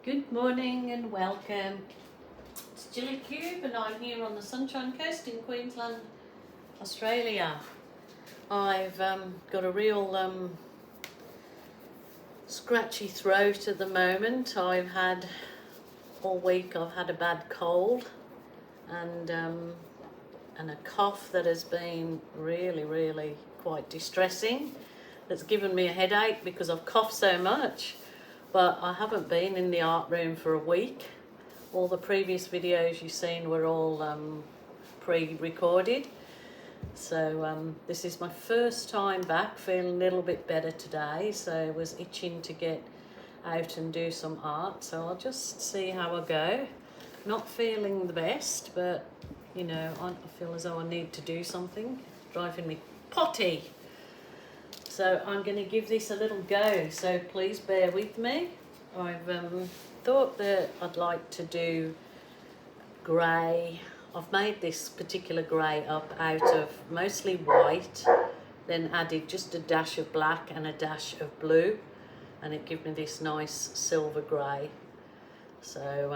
Good morning and welcome. It's Jilly Cube and I'm here on the Sunshine Coast in Queensland, Australia. I've got a real scratchy throat at the moment. All week I've had a bad cold and a cough that has been really quite distressing. It's given me a headache because I've coughed so much. But I haven't been in the art room for a week. All the previous videos you've seen were all pre-recorded. So this is my first time back, feeling a little bit better today. So I was itching to get out and do some art. So I'll just see how I go. Not feeling the best, but you know, I feel as though I need to do something. It's driving me potty. So I'm going to give this a little go, so please bear with me. I've thought that I'd like to do grey. I've made this particular grey up out of mostly white, then added just a dash of black and a dash of blue, and it gave me this nice silver grey. So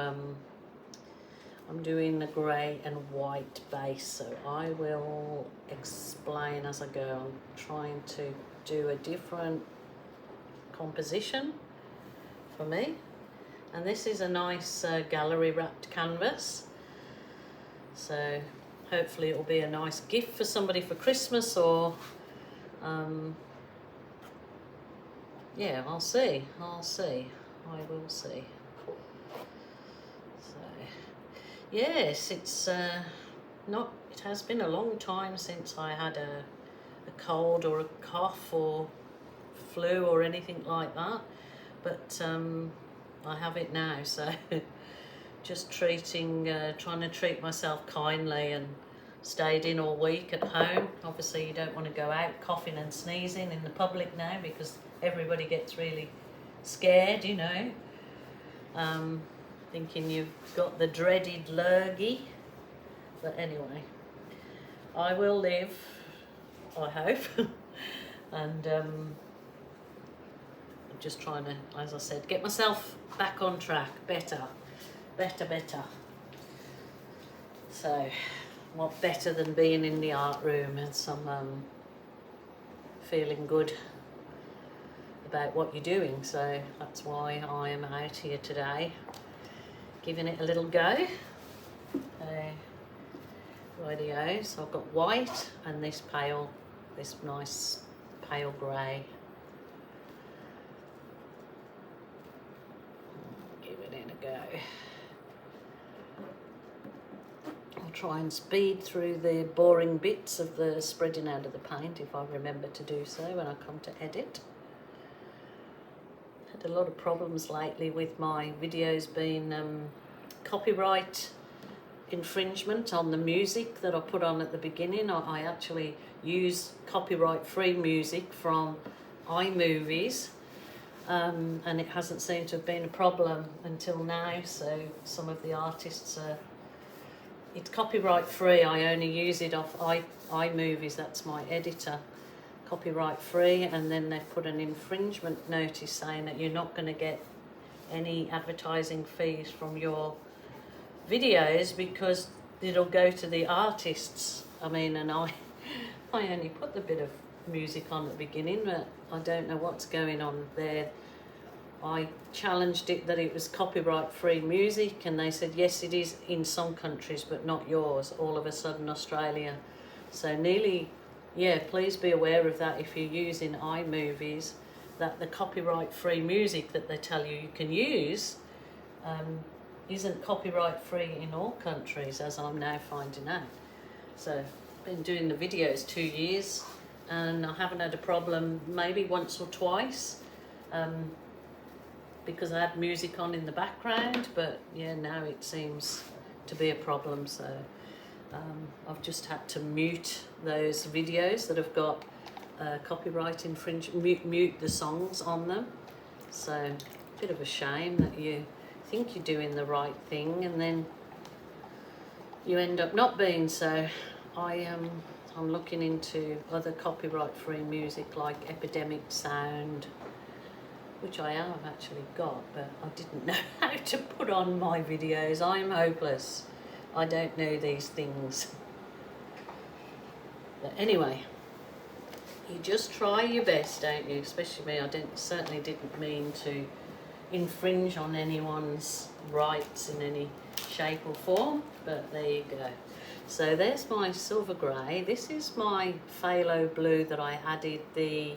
I'm doing a grey and white base, so I will explain as I go. I'm trying to do a different composition for me, and this is a nice gallery wrapped canvas, so hopefully it will be a nice gift for somebody for Christmas, or yeah, I'll see, I will see. So yes, it has been a long time since I had a cold or a cough or flu or anything like that, but I have it now, so just trying to treat myself kindly, and stayed in all week at home. Obviously you don't want to go out coughing and sneezing in the public now because everybody gets really scared, you know, thinking you've got the dreaded lurgy. But anyway, I will live, I hope. And I'm just trying to, as I said, get myself back on track, better. So what better than being in the art room and some feeling good about what you're doing. So that's why I am out here today, giving it a little go. Radio, so I've got white and this nice pale grey. Give it in a go. I'll try and speed through the boring bits of the spreading out of the paint if I remember to do so when I come to edit. Had a lot of problems lately with my videos being copyright infringement on the music that I put on at the beginning. I actually use copyright-free music from iMovies, and it hasn't seemed to have been a problem until now. So some of the artists it's copyright-free. I only use it off iMovies, that's my editor, copyright-free, and then they've put an infringement notice saying that you're not going to get any advertising fees from your videos because it'll go to the artists. I mean, and I only put the bit of music on at the beginning, but I don't know what's going on there. I challenged it that it was copyright free music, and they said yes it is in some countries but not yours. All of a sudden Australia. So nearly, yeah, please be aware of that if you're using iMovies, that the copyright free music that they tell you can use isn't copyright free in all countries, as I'm now finding out. So I've been doing the videos 2 years and I haven't had a problem, maybe once or twice, because I had music on in the background, but yeah, now it seems to be a problem. So I've just had to mute those videos that have got copyright infringement, mute the songs on them. So a bit of a shame that you think you're doing the right thing and then you end up not being. So I'm looking into other copyright free music like Epidemic Sound, which I have actually got, but I didn't know how to put on my videos. I'm hopeless. I don't know these things. But anyway, you just try your best, don't you? Especially me. I certainly didn't mean to infringe on anyone's rights in any shape or form, but there you go. So there's my silver grey. This is my phthalo blue that I added the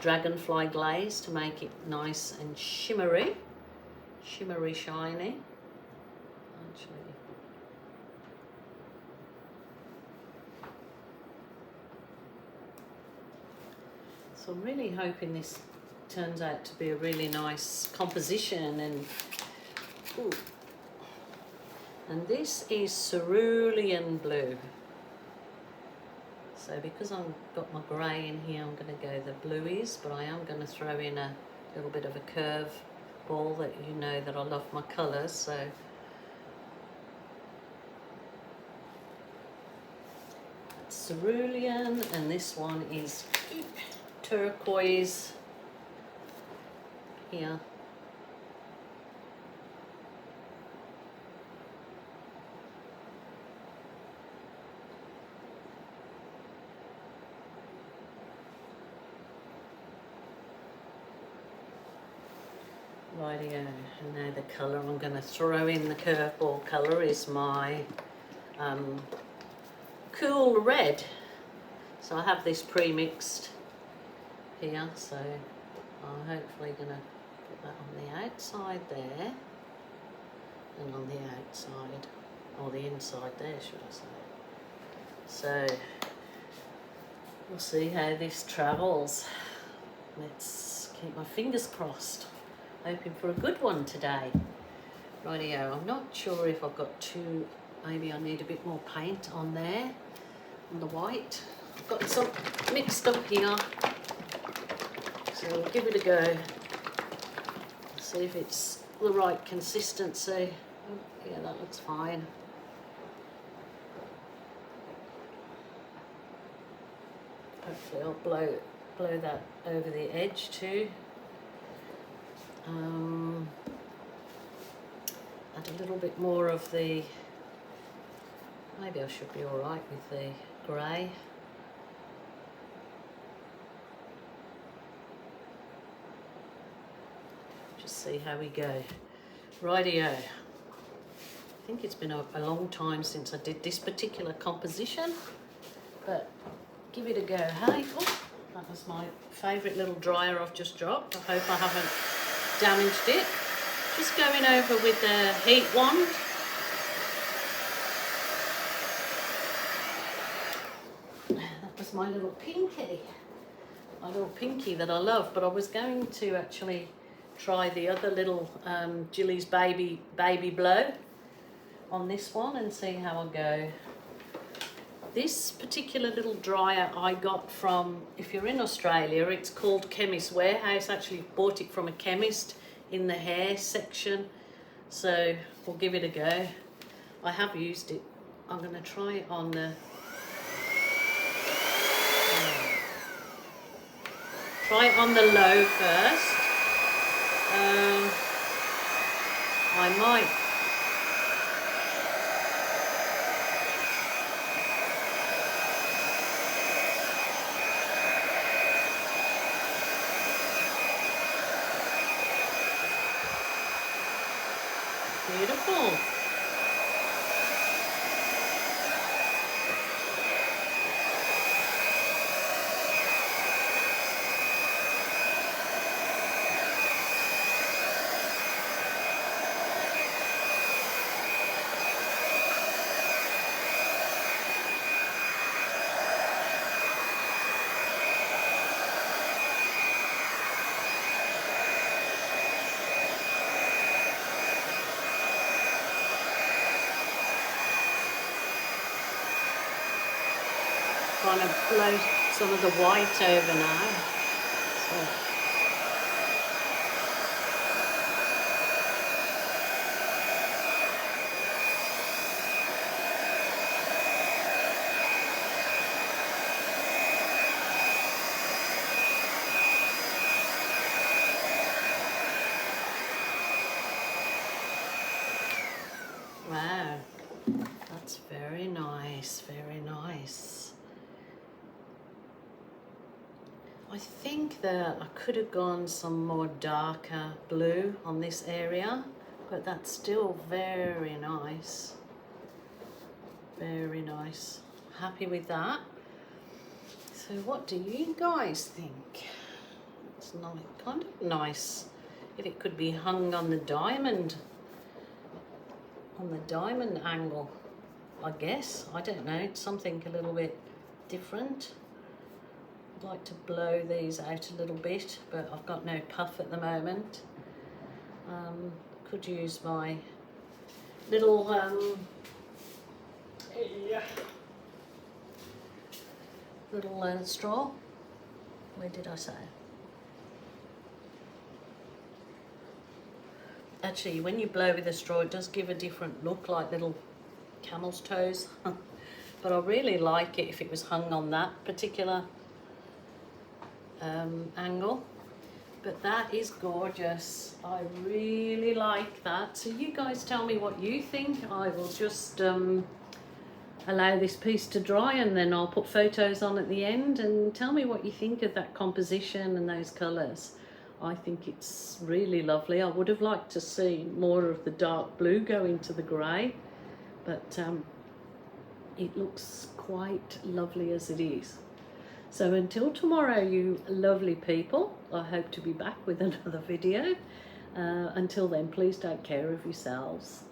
dragonfly glaze to make it nice and shimmery shiny. Actually, so I'm really hoping this turns out to be a really nice composition. And ooh, and this is cerulean blue. So because I've got my grey in here, I'm going to go the blueies, but I am going to throw in a little bit of a curve ball, that you know that I love my colours. So that's cerulean, and this one is turquoise here. Rightio, and now the colour I'm going to throw in the curveball colour is my cool red. So I have this pre-mixed here, so I'm hopefully going to put that on the outside there, and on the outside, or the inside there, should I say. So we'll see how this travels. Let's keep my fingers crossed. Hoping for a good one today. Rightio, I'm not sure if I've got too, maybe I need a bit more paint on there, on the white. I've got some mixed up here, so we'll give it a go. See if it's the right consistency. Oh, yeah, that looks fine. Hopefully I'll blow that over the edge too. Add a little bit more of the, maybe I should be alright with the grey. Just see how we go. Rightio. I think it's been a long time since I did this particular composition, but give it a go, hey? Oh, that was my favourite little dryer I've just dropped. I hope I haven't damaged it. Just going over with the heat wand. That was my little pinky that I love, but I was going to actually try the other little Jilly's baby blow on this one and see how I go. This particular little dryer I got from, if you're in Australia, it's called Chemist Warehouse. Actually bought it from a chemist in the hair section, so we'll give it a go. I have used it. I'm going to try it on the low first. I might beautiful. Trying to blow some of the white over now. So. That's very nice, very nice. I think that I could have gone some more darker blue on this area, but that's still very nice. Very nice. Happy with that. So what do you guys think? It's nice, kind of nice if it could be hung on the diamond angle, I guess. I don't know, it's something a little bit different. I'd like to blow these out a little bit, but I've got no puff at the moment. Could use my little little straw. Where did I say? Actually, when you blow with a straw, it does give a different look, like little camel's toes. But I really like it if it was hung on that particular angle. But that is gorgeous. I really like that. So you guys tell me what you think. I will just allow this piece to dry, and then I'll put photos on at the end, and tell me what you think of that composition and those colours. I think it's really lovely. I would have liked to see more of the dark blue go into the grey, but it looks quite lovely as it is. So until tomorrow, you lovely people, I hope to be back with another video. Until then, please take care of yourselves.